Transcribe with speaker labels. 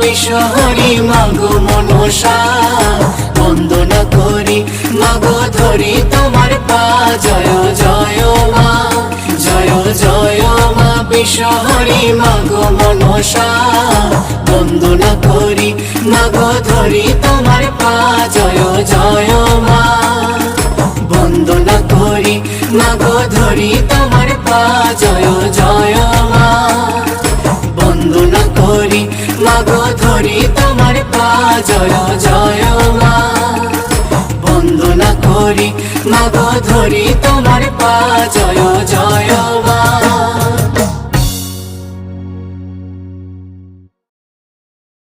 Speaker 1: বিশ্বহরি মাগো মনসা বন্দনা করি মাগো ধরি তোমার পা জয় জয় মা জয় জয় মা বিশ্বহরি মাগো মনসা বন্দনা করি মাগো ধরি তোমার পা জয় জয় মা বন্দনা করি মাগো ধরি তোমার পা জয় জয় মা বন্দনা করি মাগো ধরি তোমার পা জয় জয় মা বন্দনা করি মাগো ধরি তোমার পা জয় জয় মা।